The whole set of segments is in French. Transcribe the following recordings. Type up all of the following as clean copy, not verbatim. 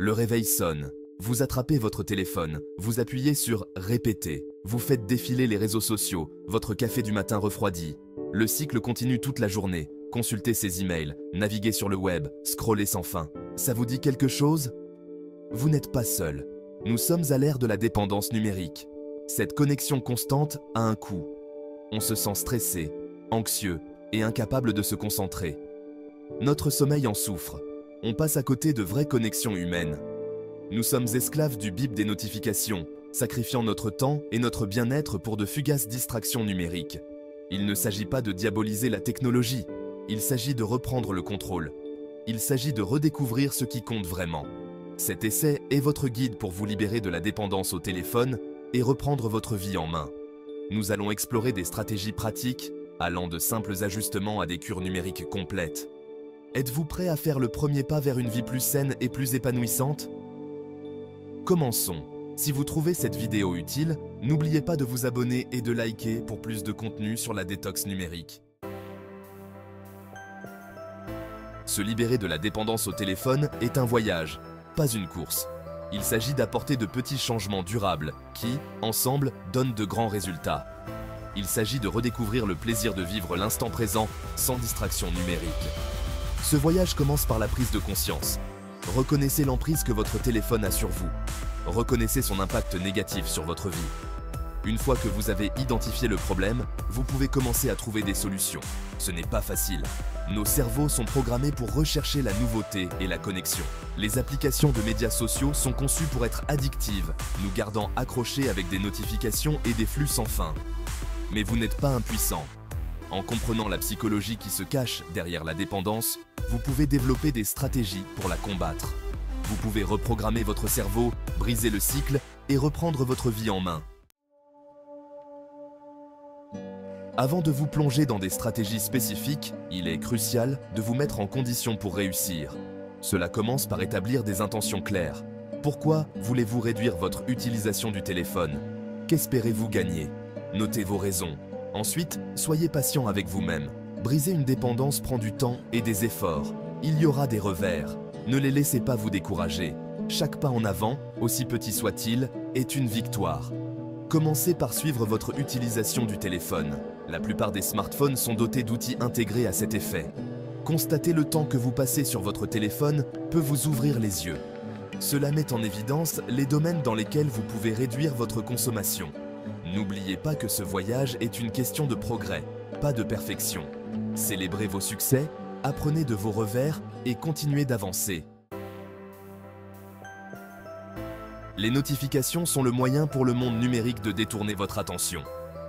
Le réveil sonne. Vous attrapez votre téléphone, vous appuyez sur « Répéter ». Vous faites défiler les réseaux sociaux, votre café du matin refroidi. Le cycle continue toute la journée. Consultez ses emails, naviguez sur le web, scrollez sans fin. Ça vous dit quelque chose? Vous n'êtes pas seul. Nous sommes à l'ère de la dépendance numérique. Cette connexion constante a un coût. On se sent stressé, anxieux et incapable de se concentrer. Notre sommeil en souffre. On passe à côté de vraies connexions humaines. Nous sommes esclaves du bip des notifications, sacrifiant notre temps et notre bien-être pour de fugaces distractions numériques. Il ne s'agit pas de diaboliser la technologie, il s'agit de reprendre le contrôle. Il s'agit de redécouvrir ce qui compte vraiment. Cet essai est votre guide pour vous libérer de la dépendance au téléphone et reprendre votre vie en main. Nous allons explorer des stratégies pratiques, allant de simples ajustements à des cures numériques complètes. Êtes-vous prêt à faire le premier pas vers une vie plus saine et plus épanouissante? Commençons. Si vous trouvez cette vidéo utile, n'oubliez pas de vous abonner et de liker pour plus de contenu sur la détox numérique. Se libérer de la dépendance au téléphone est un voyage, pas une course. Il s'agit d'apporter de petits changements durables qui, ensemble, donnent de grands résultats. Il s'agit de redécouvrir le plaisir de vivre l'instant présent sans distraction numérique. Ce voyage commence par la prise de conscience. Reconnaissez l'emprise que votre téléphone a sur vous. Reconnaissez son impact négatif sur votre vie. Une fois que vous avez identifié le problème, vous pouvez commencer à trouver des solutions. Ce n'est pas facile. Nos cerveaux sont programmés pour rechercher la nouveauté et la connexion. Les applications de médias sociaux sont conçues pour être addictives, nous gardant accrochés avec des notifications et des flux sans fin. Mais vous n'êtes pas impuissant. En comprenant la psychologie qui se cache derrière la dépendance, vous pouvez développer des stratégies pour la combattre. Vous pouvez reprogrammer votre cerveau, briser le cycle et reprendre votre vie en main. Avant de vous plonger dans des stratégies spécifiques, il est crucial de vous mettre en condition pour réussir. Cela commence par établir des intentions claires. Pourquoi voulez-vous réduire votre utilisation du téléphone? Qu'espérez-vous gagner? Notez vos raisons. Ensuite, soyez patient avec vous-même. Briser une dépendance prend du temps et des efforts. Il y aura des revers. Ne les laissez pas vous décourager. Chaque pas en avant, aussi petit soit-il, est une victoire. Commencez par suivre votre utilisation du téléphone. La plupart des smartphones sont dotés d'outils intégrés à cet effet. Constater le temps que vous passez sur votre téléphone peut vous ouvrir les yeux. Cela met en évidence les domaines dans lesquels vous pouvez réduire votre consommation. N'oubliez pas que ce voyage est une question de progrès, pas de perfection. Célébrez vos succès, apprenez de vos revers et continuez d'avancer. Les notifications sont le moyen pour le monde numérique de détourner votre attention.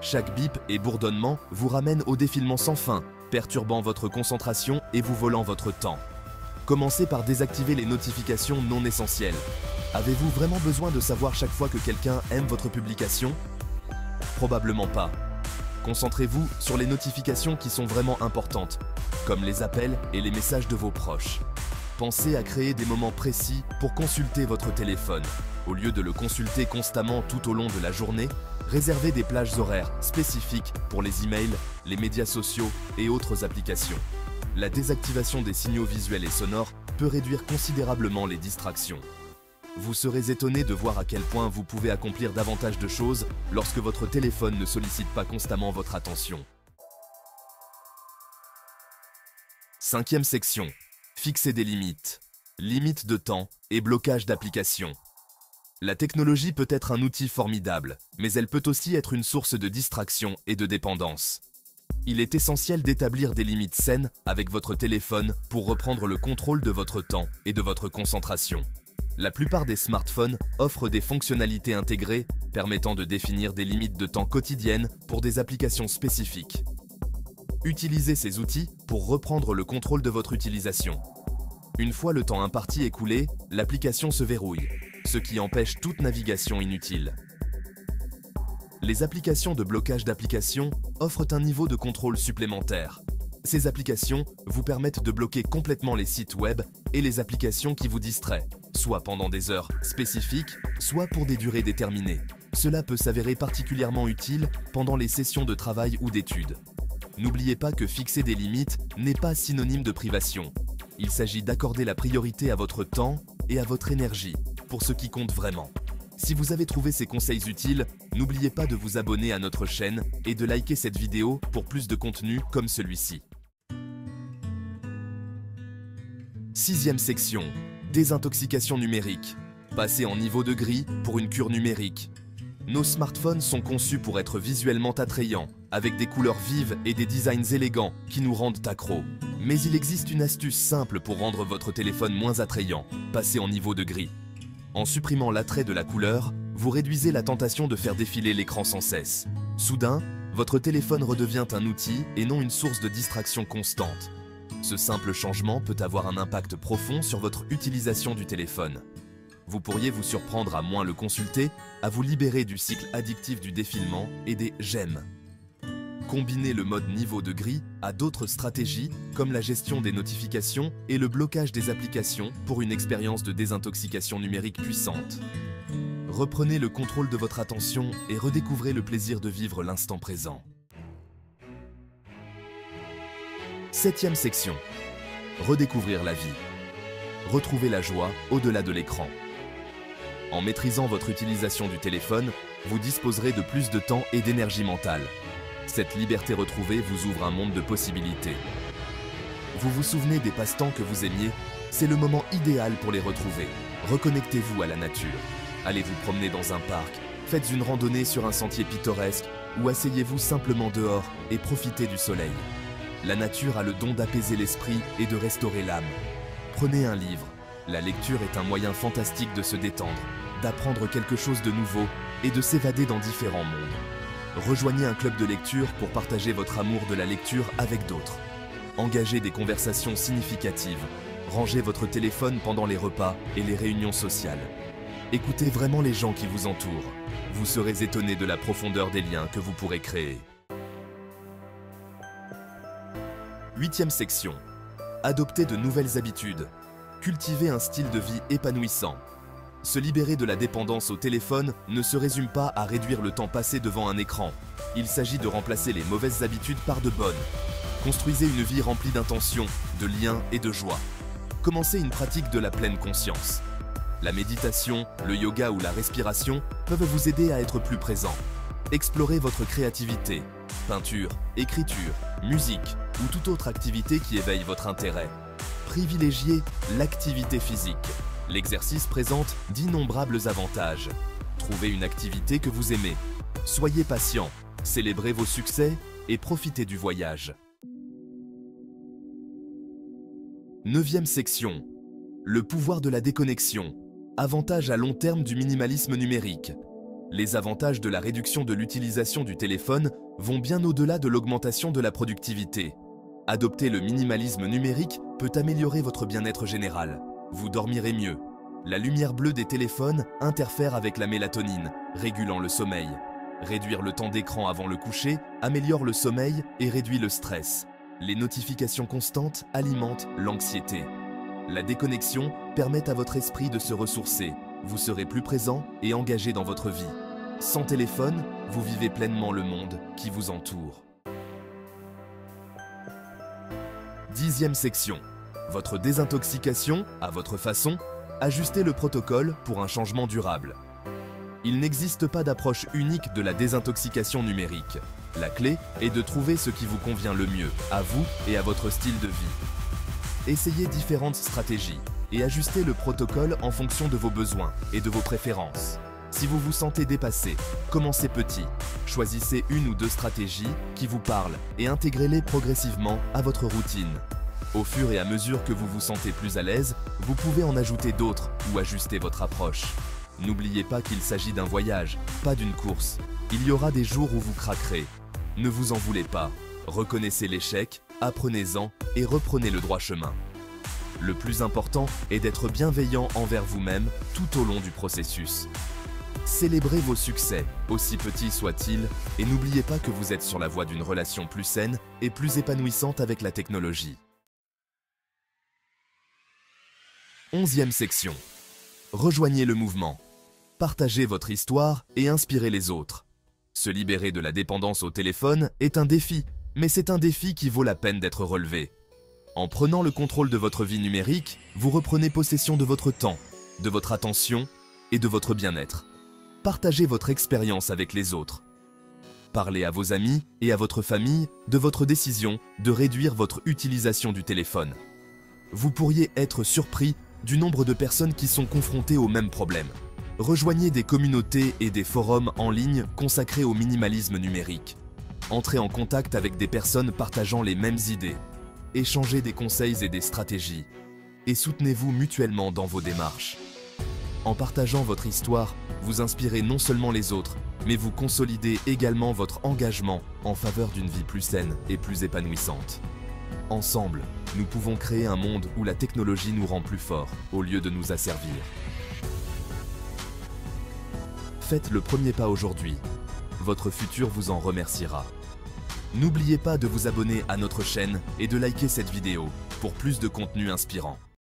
Chaque bip et bourdonnement vous ramène au défilement sans fin, perturbant votre concentration et vous volant votre temps. Commencez par désactiver les notifications non essentielles. Avez-vous vraiment besoin de savoir chaque fois que quelqu'un aime votre publication? Probablement pas. Concentrez-vous sur les notifications qui sont vraiment importantes, comme les appels et les messages de vos proches. Pensez à créer des moments précis pour consulter votre téléphone. Au lieu de le consulter constamment tout au long de la journée, réservez des plages horaires spécifiques pour les emails, les médias sociaux et autres applications. La désactivation des signaux visuels et sonores peut réduire considérablement les distractions. Vous serez étonné de voir à quel point vous pouvez accomplir davantage de choses lorsque votre téléphone ne sollicite pas constamment votre attention. Cinquième section. Fixer des limites. Limites de temps et blocage d'applications. La technologie peut être un outil formidable, mais elle peut aussi être une source de distraction et de dépendance. Il est essentiel d'établir des limites saines avec votre téléphone pour reprendre le contrôle de votre temps et de votre concentration. La plupart des smartphones offrent des fonctionnalités intégrées permettant de définir des limites de temps quotidiennes pour des applications spécifiques. Utilisez ces outils pour reprendre le contrôle de votre utilisation. Une fois le temps imparti écoulé, l'application se verrouille, ce qui empêche toute navigation inutile. Les applications de blocage d'applications offrent un niveau de contrôle supplémentaire. Ces applications vous permettent de bloquer complètement les sites web et les applications qui vous distraient, soit pendant des heures spécifiques, soit pour des durées déterminées. Cela peut s'avérer particulièrement utile pendant les sessions de travail ou d'études. N'oubliez pas que fixer des limites n'est pas synonyme de privation. Il s'agit d'accorder la priorité à votre temps et à votre énergie, pour ce qui compte vraiment. Si vous avez trouvé ces conseils utiles, n'oubliez pas de vous abonner à notre chaîne et de liker cette vidéo pour plus de contenu comme celui-ci. 6e section, désintoxication numérique. Passer en niveau de gris pour une cure numérique. Nos smartphones sont conçus pour être visuellement attrayants, avec des couleurs vives et des designs élégants qui nous rendent accros. Mais il existe une astuce simple pour rendre votre téléphone moins attrayant, passer en niveau de gris. En supprimant l'attrait de la couleur, vous réduisez la tentation de faire défiler l'écran sans cesse. Soudain, votre téléphone redevient un outil et non une source de distraction constante. Ce simple changement peut avoir un impact profond sur votre utilisation du téléphone. Vous pourriez vous surprendre à moins le consulter, à vous libérer du cycle addictif du défilement et des « j'aime ». Combinez le mode niveau de gris à d'autres stratégies comme la gestion des notifications et le blocage des applications pour une expérience de désintoxication numérique puissante. Reprenez le contrôle de votre attention et redécouvrez le plaisir de vivre l'instant présent. 7e section. Redécouvrir la vie. Retrouvez la joie au-delà de l'écran. En maîtrisant votre utilisation du téléphone, vous disposerez de plus de temps et d'énergie mentale. Cette liberté retrouvée vous ouvre un monde de possibilités. Vous vous souvenez des passe-temps que vous aimiez? C'est le moment idéal pour les retrouver. Reconnectez-vous à la nature. Allez vous promener dans un parc, faites une randonnée sur un sentier pittoresque ou asseyez-vous simplement dehors et profitez du soleil. La nature a le don d'apaiser l'esprit et de restaurer l'âme. Prenez un livre. La lecture est un moyen fantastique de se détendre, d'apprendre quelque chose de nouveau et de s'évader dans différents mondes. Rejoignez un club de lecture pour partager votre amour de la lecture avec d'autres. Engagez des conversations significatives. Rangez votre téléphone pendant les repas et les réunions sociales. Écoutez vraiment les gens qui vous entourent. Vous serez étonné de la profondeur des liens que vous pourrez créer. 8e section. Adopter de nouvelles habitudes. Cultiver un style de vie épanouissant. Se libérer de la dépendance au téléphone ne se résume pas à réduire le temps passé devant un écran. Il s'agit de remplacer les mauvaises habitudes par de bonnes. Construisez une vie remplie d'intentions, de liens et de joie. Commencez une pratique de la pleine conscience. La méditation, le yoga ou la respiration peuvent vous aider à être plus présent. Explorez votre créativité, peinture, écriture, musique ou toute autre activité qui éveille votre intérêt. Privilégiez l'activité physique. L'exercice présente d'innombrables avantages. Trouvez une activité que vous aimez. Soyez patient, célébrez vos succès et profitez du voyage. 9e section. Le pouvoir de la déconnexion. Avantages à long terme du minimalisme numérique. Les avantages de la réduction de l'utilisation du téléphone vont bien au-delà de l'augmentation de la productivité. Adopter le minimalisme numérique peut améliorer votre bien-être général. Vous dormirez mieux. La lumière bleue des téléphones interfère avec la mélatonine, régulant le sommeil. Réduire le temps d'écran avant le coucher améliore le sommeil et réduit le stress. Les notifications constantes alimentent l'anxiété. La déconnexion permet à votre esprit de se ressourcer. Vous serez plus présent et engagé dans votre vie. Sans téléphone, vous vivez pleinement le monde qui vous entoure. 10e section. Votre désintoxication, à votre façon, ajustez le protocole pour un changement durable. Il n'existe pas d'approche unique de la désintoxication numérique. La clé est de trouver ce qui vous convient le mieux, à vous et à votre style de vie. Essayez différentes stratégies et ajustez le protocole en fonction de vos besoins et de vos préférences. Si vous vous sentez dépassé, commencez petit. Choisissez une ou deux stratégies qui vous parlent et intégrez-les progressivement à votre routine. Au fur et à mesure que vous vous sentez plus à l'aise, vous pouvez en ajouter d'autres ou ajuster votre approche. N'oubliez pas qu'il s'agit d'un voyage, pas d'une course. Il y aura des jours où vous craquerez. Ne vous en voulez pas. Reconnaissez l'échec, apprenez-en et reprenez le droit chemin. Le plus important est d'être bienveillant envers vous-même tout au long du processus. Célébrez vos succès, aussi petits soient-ils, et n'oubliez pas que vous êtes sur la voie d'une relation plus saine et plus épanouissante avec la technologie. 11e section. Rejoignez le mouvement. Partagez votre histoire et inspirez les autres. Se libérer de la dépendance au téléphone est un défi, mais c'est un défi qui vaut la peine d'être relevé. En prenant le contrôle de votre vie numérique, vous reprenez possession de votre temps, de votre attention et de votre bien-être. Partagez votre expérience avec les autres. Parlez à vos amis et à votre famille de votre décision de réduire votre utilisation du téléphone. Vous pourriez être surpris du nombre de personnes qui sont confrontées au même problème. Rejoignez des communautés et des forums en ligne consacrés au minimalisme numérique. Entrez en contact avec des personnes partageant les mêmes idées. Échangez des conseils et des stratégies. Et soutenez-vous mutuellement dans vos démarches. En partageant votre histoire, vous inspirez non seulement les autres, mais vous consolidez également votre engagement en faveur d'une vie plus saine et plus épanouissante. Ensemble, nous pouvons créer un monde où la technologie nous rend plus forts au lieu de nous asservir. Faites le premier pas aujourd'hui. Votre futur vous en remerciera. N'oubliez pas de vous abonner à notre chaîne et de liker cette vidéo pour plus de contenu inspirant.